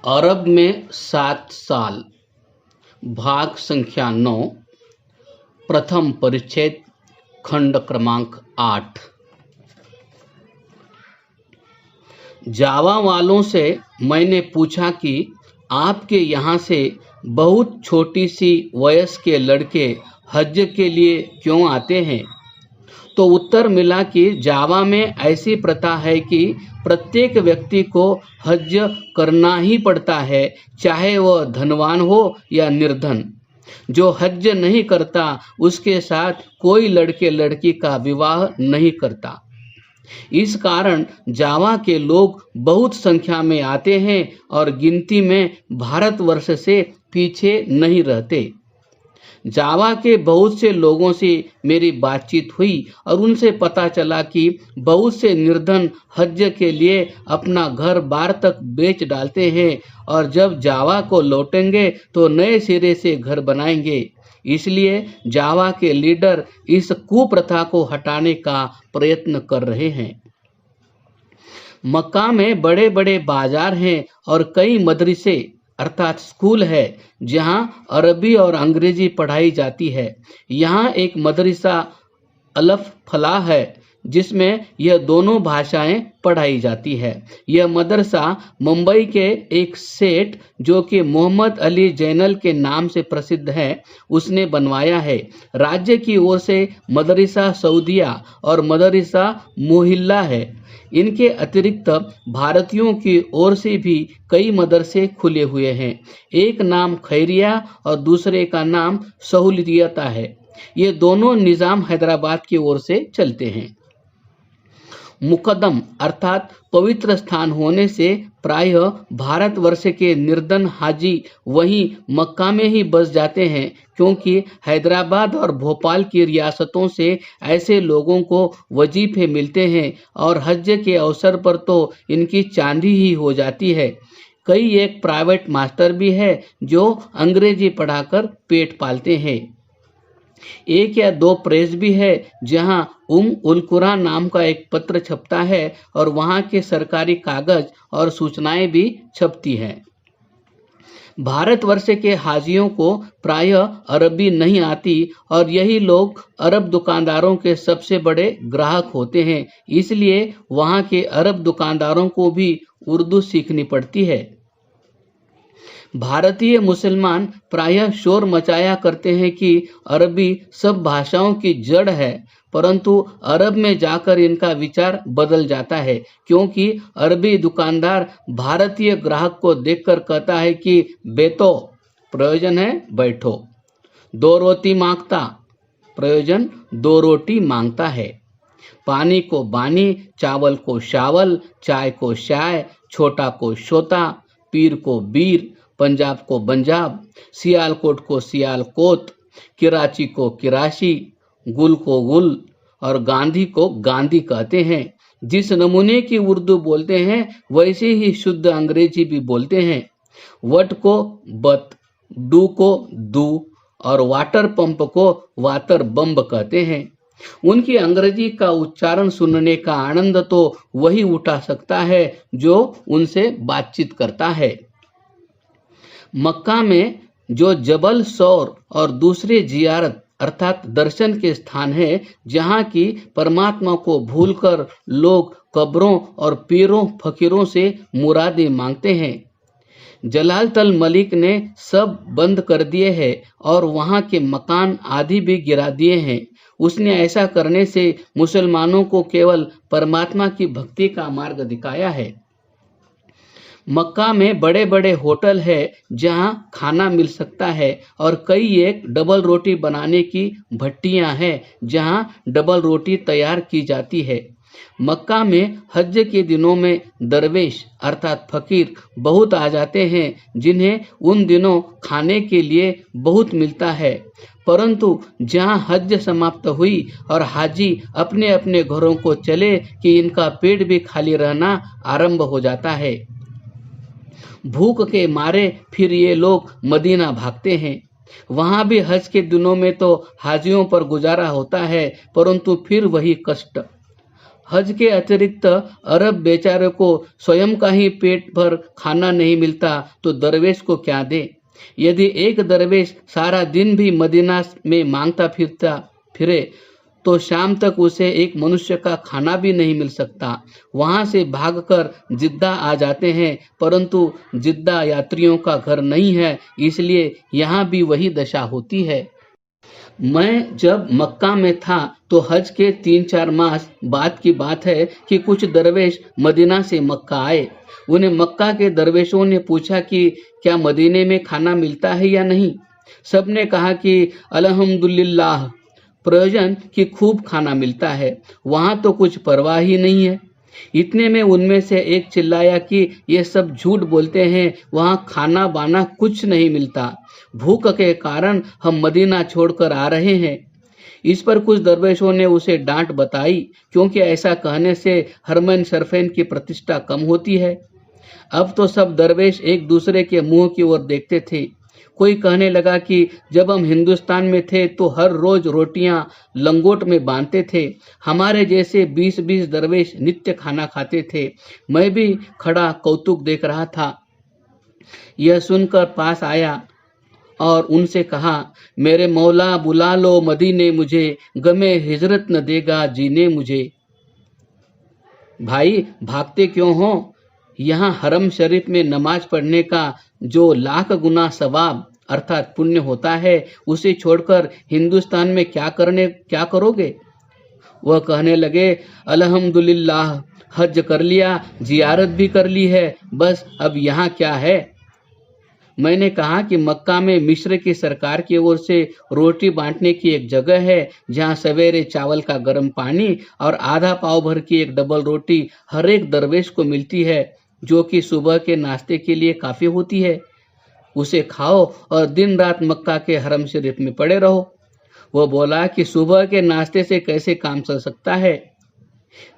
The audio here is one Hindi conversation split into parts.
अरब में 7 साल, भाग संख्या 9, प्रथम परिच्छेद, खंड क्रमांक 8। जावा वालों से मैंने पूछा कि आपके यहाँ से बहुत छोटी सी वयस के लड़के हज के लिए क्यों आते हैं, तो उत्तर मिला कि जावा में ऐसी प्रथा है कि प्रत्येक व्यक्ति को हज करना ही पड़ता है, चाहे वह धनवान हो या निर्धन। जो हज नहीं करता उसके साथ कोई लड़के लड़की का विवाह नहीं करता। इस कारण जावा के लोग बहुत संख्या में आते हैं और गिनती में भारतवर्ष से पीछे नहीं रहते। जावा के बहुत से लोगों से मेरी बातचीत हुई और उनसे पता चला कि बहुत से निर्धन हज के लिए अपना घर बार तक बेच डालते हैं और जब जावा को लौटेंगे तो नए सिरे से घर बनाएंगे। इसलिए जावा के लीडर इस कुप्रथा को हटाने का प्रयत्न कर रहे हैं। मक्का में बड़े बड़े बाजार हैं और कई मदरसे अर्थात स्कूल है जहां अरबी और अंग्रेजी पढ़ाई जाती है। यहाँ एक मदरसा अलफ फलाह है जिसमें यह दोनों भाषाएं पढ़ाई जाती है। यह मदरसा मुंबई के एक सेठ जो कि मोहम्मद अली जैनल के नाम से प्रसिद्ध है, उसने बनवाया है। राज्य की ओर से मदरसा सऊदिया और मदरसा मोहिल्ला है। इनके अतिरिक्त भारतीयों की ओर से भी कई मदरसे खुले हुए हैं। एक नाम खैरिया और दूसरे का नाम सहूलियता है। ये दोनों निज़ाम हैदराबाद की ओर से चलते हैं। मुकद्दम अर्थात पवित्र स्थान होने से प्रायः भारतवर्ष के निर्धन हाजी वहीं मक्का में ही बस जाते हैं, क्योंकि हैदराबाद और भोपाल की रियासतों से ऐसे लोगों को वजीफे मिलते हैं और हज के अवसर पर तो इनकी चांदी ही हो जाती है। कई एक प्राइवेट मास्टर भी है जो अंग्रेजी पढ़ाकर पेट पालते हैं। एक या दो प्रेस भी है जहां उल कुरा नाम का एक पत्र छपता है और वहां के सरकारी कागज और सूचनाएं भी छपती हैं। भारतवर्ष के हाजियों को प्रायः अरबी नहीं आती और यही लोग अरब दुकानदारों के सबसे बड़े ग्राहक होते हैं। इसलिए वहां के अरब दुकानदारों को भी उर्दू सीखनी पड़ती है। भारतीय मुसलमान प्रायः शोर मचाया करते हैं कि अरबी सब भाषाओं की जड़ है, परंतु अरब में जाकर इनका विचार बदल जाता है, क्योंकि अरबी दुकानदार भारतीय ग्राहक को देखकर कहता है कि बेतो प्रयोजन है बैठो, दो रोटी मांगता प्रयोजन दो रोटी मांगता है, पानी को बानी, चावल को शावल, चाय को शाय, छोटा को शोता, पीर को बीर, पंजाब को पंजाब, सियालकोट को सियालकोट, कराची को किराशी, गुल को गुल और गांधी को गांधी कहते हैं। जिस नमूने की उर्दू बोलते हैं वैसे ही शुद्ध अंग्रेजी भी बोलते हैं। वट को बत, डू को दू और वाटर पंप को वाटर बम्ब कहते हैं। उनकी अंग्रेजी का उच्चारण सुनने का आनंद तो वही उठा सकता है जो उनसे बातचीत करता है। मक्का में जो जबल सौर और दूसरे जियारत अर्थात दर्शन के स्थान है, जहाँ की परमात्मा को भूलकर लोग कब्रों और पीरों फकीरों से मुरादें मांगते हैं। जलाल तल मलिक ने सब बंद कर दिए हैं और वहाँ के मकान आदि भी गिरा दिए हैं। उसने ऐसा करने से मुसलमानों को केवल परमात्मा की भक्ति का मार्ग दिखाया है। मक्का में बड़े बड़े होटल है जहां खाना मिल सकता है और कई एक डबल रोटी बनाने की भट्टियां हैं जहां डबल रोटी तैयार की जाती है। मक्का में हज के दिनों में दरवेश अर्थात फकीर बहुत आ जाते हैं, जिन्हें उन दिनों खाने के लिए बहुत मिलता है। परंतु जहां हज समाप्त हुई और हाजी अपने अपने घरों को चले कि इनका पेट भी खाली रहना आरंभ हो जाता है। भूख के मारे फिर ये लोग मदीना भागते हैं। वहां भी हज के दिनों में तो हाजियों पर गुजारा होता है, परंतु फिर वही कष्ट। हज के अतिरिक्त अरब बेचारे को स्वयं का ही पेट भर खाना नहीं मिलता तो दरवेश को क्या दे। यदि एक दरवेश सारा दिन भी मदीना में मांगता फिरे तो शाम तक उसे एक मनुष्य का खाना भी नहीं मिल सकता। वहां से भागकर जिद्दा आ जाते हैं, परंतु जिद्दा यात्रियों का घर नहीं है, इसलिए यहाँ भी वही दशा होती है। मैं जब मक्का में था तो हज के 3-4 मास बाद की बात है कि कुछ दरवेश मदीना से मक्का आए। उन्हें मक्का के दरवेशों ने पूछा कि क्या मदीने में खाना मिलता है या नहीं। सबने कहा कि अल्हम्दुलिल्लाह, प्रयोजन कि खूब खाना मिलता है, वहां तो कुछ परवाह ही नहीं है। इतने में उनमें से एक चिल्लाया कि ये सब झूठ बोलते हैं, वहां खाना बाना कुछ नहीं मिलता, भूख के कारण हम मदीना छोड़कर आ रहे हैं। इस पर कुछ दरवेशों ने उसे डांट बताई, क्योंकि ऐसा कहने से हरमैन शरीफैन की प्रतिष्ठा कम होती है। अब तो सब दरवेश एक दूसरे के मुंह की ओर देखते थे। कोई कहने लगा कि जब हम हिंदुस्तान में थे तो हर रोज रोटियां लंगोट में बांधते थे, हमारे जैसे 20-20 दरवेश नित्य खाना खाते थे। मैं भी खड़ा कौतुक देख रहा था। यह सुनकर पास आया और उनसे कहा, मेरे मौला बुला लो मदीने मुझे, गमे हिजरत न देगा जीने मुझे। भाई भागते क्यों हो? यहाँ हरम शरीफ में नमाज पढ़ने का जो लाख गुना सवाब अर्थात पुण्य होता है, उसे छोड़कर हिंदुस्तान में क्या करोगे? वह कहने लगे, अल्हम्दुलिल्लाह, हज कर लिया, जियारत भी कर ली है, बस अब यहाँ क्या है। मैंने कहा कि मक्का में मिस्र की सरकार की ओर से रोटी बांटने की एक जगह है, जहां सवेरे चावल का गर्म पानी और आधा पाव भर की एक डबल रोटी हर एक दरवेश को मिलती है, जो कि सुबह के नाश्ते के लिए काफी होती है। उसे खाओ और दिन रात मक्का के हरम शरीफ में पड़े रहो। वह बोला कि सुबह के नाश्ते से कैसे काम चल सकता है।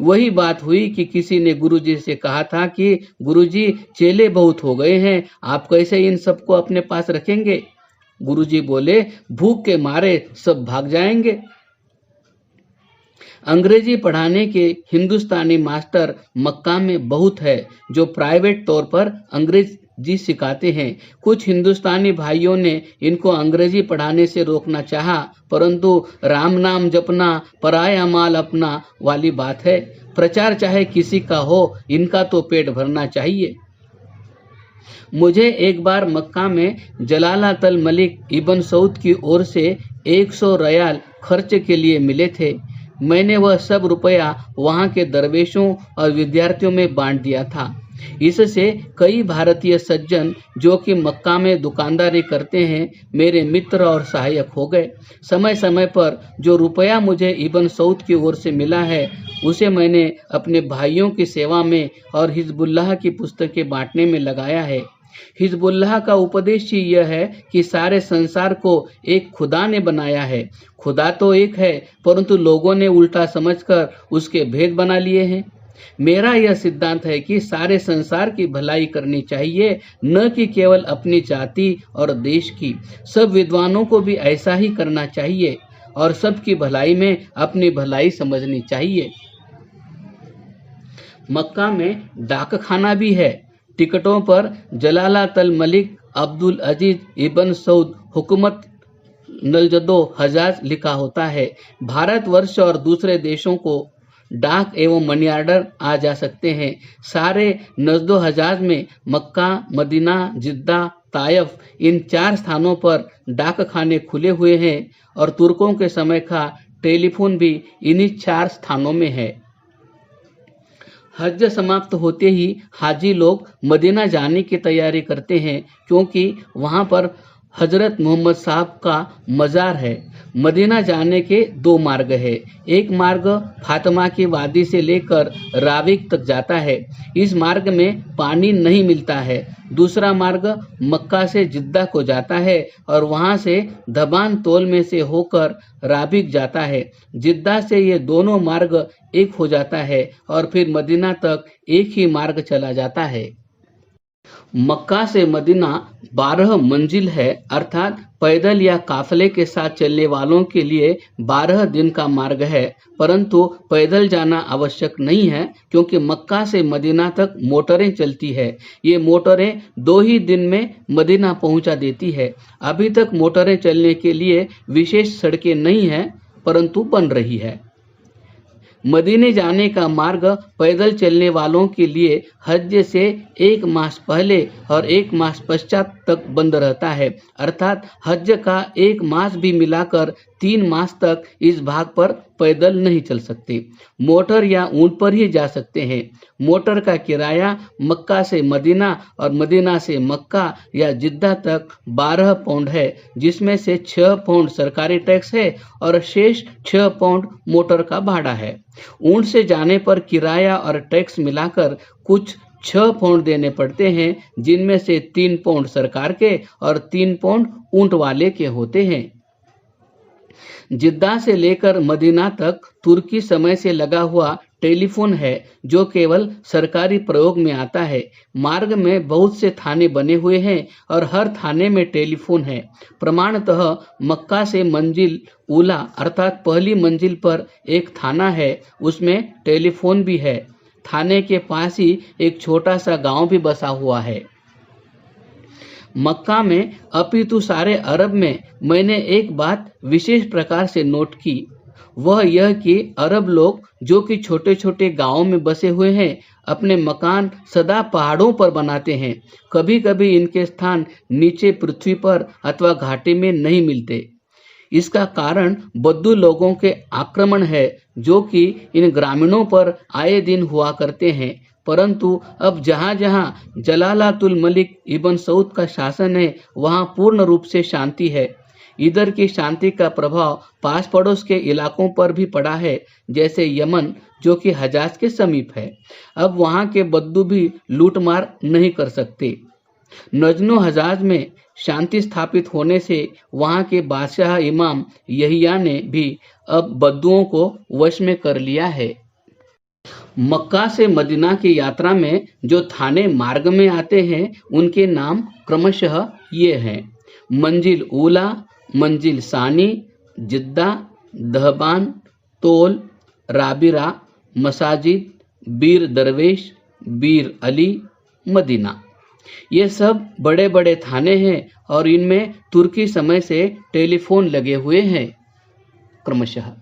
वही बात हुई कि किसी ने गुरुजी से कहा था कि गुरुजी, चेले बहुत हो गए हैं, आप कैसे इन सबको अपने पास रखेंगे। गुरुजी बोले, भूख के मारे सब भाग जाएंगे। अंग्रेजी पढ़ाने के हिंदुस्तानी मास्टर मक्का में बहुत है, जो प्राइवेट तौर पर अंग्रेजी सिखाते हैं। कुछ हिंदुस्तानी भाइयों ने इनको अंग्रेजी पढ़ाने से रोकना चाहा, परंतु राम नाम जपना पराया माल अपना वाली बात है। प्रचार चाहे किसी का हो, इनका तो पेट भरना चाहिए। मुझे एक बार मक्का में जलालतल मलिक इब्न सऊद की ओर से 100 रियाल खर्च के लिए मिले थे। मैंने वह सब रुपया वहां के दरवेशों और विद्यार्थियों में बांट दिया था। इससे कई भारतीय सज्जन जो कि मक्का में दुकानदारी करते हैं, मेरे मित्र और सहायक हो गए। समय समय पर जो रुपया मुझे इब्न सऊद की ओर से मिला है, उसे मैंने अपने भाइयों की सेवा में और हिजबुल्लाह की पुस्तकें बांटने में लगाया है। हिजबुल्लाह का उपदेश ही यह है कि सारे संसार को एक खुदा ने बनाया है। खुदा तो एक है, परंतु लोगों ने उल्टा समझकर उसके भेद बना लिए हैं। मेरा यह सिद्धांत है कि सारे संसार की भलाई करनी चाहिए, न कि केवल अपनी जाति और देश की। सब विद्वानों को भी ऐसा ही करना चाहिए और सबकी भलाई में अपनी भलाई समझनी चाहिए। मक्का में डाक खाना भी है। टिकटों पर जलालतल मलिक अब्दुल अजीज इब्न सऊद हुकूमत नलजदो हजाज लिखा होता है। भारतवर्ष और दूसरे देशों को डाक एवं मनी ऑर्डर आ जा सकते हैं। सारे नजदो हजाज में मक्का, मदीना, जिद्दा, तायफ, इन 4 स्थानों पर डाक खाने खुले हुए हैं और तुर्कों के समय का टेलीफोन भी इन्हीं 4 स्थानों में है। हज समाप्त होते ही हाजी लोग मदीना जाने की तैयारी करते हैं, क्योंकि वहां पर हजरत मोहम्मद साहब का मज़ार है। मदीना जाने के 2 मार्ग है। एक मार्ग फातिमा की वादी से लेकर राविक तक जाता है। इस मार्ग में पानी नहीं मिलता है। दूसरा मार्ग मक्का से जिद्दा को जाता है और वहां से धबान तोल में से होकर राबिक जाता है। जिद्दा से ये दोनों मार्ग एक हो जाता है और फिर मदीना तक एक ही मार्ग चला जाता है। मक्का से मदीना 12 मंजिल है, अर्थात पैदल या काफले के साथ चलने वालों के लिए 12 दिन का मार्ग है, परंतु पैदल जाना आवश्यक नहीं है क्योंकि मक्का से मदीना तक मोटरें चलती है। ये मोटरें 2 ही दिन में मदीना पहुंचा देती है। अभी तक मोटरें चलने के लिए विशेष सड़कें नहीं हैं, परंतु बन रही है। मदीने जाने का मार्ग पैदल चलने वालों के लिए हज से 1 मास पहले और 1 मास पश्चात तक बंद रहता है, अर्थात हज का 1 मास भी मिलाकर 3 मास तक इस भाग पर पैदल नहीं चल सकते। मोटर या ऊंट पर ही जा सकते हैं। मोटर का किराया मक्का से मदीना और मदीना से मक्का या जिद्दा तक 12 पाउंड है, जिसमें से 6 पाउंड सरकारी टैक्स है और शेष 6 पाउंड मोटर का भाड़ा है। ऊंट से जाने पर किराया और टैक्स मिलाकर कुछ 6 पाउंड देने पड़ते हैं, जिनमें से 3 पाउंड सरकार के और 3 पाउंड ऊंट वाले के होते हैं। जिद्दा से लेकर मदीना तक तुर्की समय से लगा हुआ टेलीफोन है, जो केवल सरकारी प्रयोग में आता है। मार्ग में बहुत से थाने बने हुए हैं और हर थाने में टेलीफोन है। प्रमाणतः मक्का से मंजिल उला अर्थात पहली मंजिल पर एक थाना है, उसमें टेलीफोन भी है। थाने के पास ही एक छोटा सा गांव भी बसा हुआ है। मक्का में अपितु सारे अरब में मैंने एक बात विशेष प्रकार से नोट की, वह यह कि अरब लोग जो कि छोटे छोटे गांवों में बसे हुए हैं, अपने मकान सदा पहाड़ों पर बनाते हैं। कभी कभी इनके स्थान नीचे पृथ्वी पर अथवा घाटी में नहीं मिलते। इसका कारण बद्दू लोगों के आक्रमण है, जो कि इन ग्रामीणों पर आए दिन हुआ करते हैं। परंतु अब जहाँ जहाँ जलालातुल मलिक इब्न सऊद का शासन है, वहाँ पूर्ण रूप से शांति है। इधर की शांति का प्रभाव पास पड़ोस के इलाकों पर भी पड़ा है, जैसे यमन, जो कि हजाज के समीप है। अब वहाँ के बद्दू भी लूटमार नहीं कर सकते। नजनो हजाज में शांति स्थापित होने से वहाँ के बादशाह इमाम यहिया ने भी अब बद्दुओं को वश में कर लिया है। मक्का से मदीना की यात्रा में जो थाने मार्ग में आते हैं, उनके नाम क्रमशः ये हैं: मंजिल ऊला, मंजिल सानी, जिद्दा, दहबान, तोल, राबिरा, मसाजिद, बीर दरवेश, बीर अली, मदीना। ये सब बड़े बड़े थाने हैं और इनमें तुर्की समय से टेलीफोन लगे हुए हैं क्रमशः।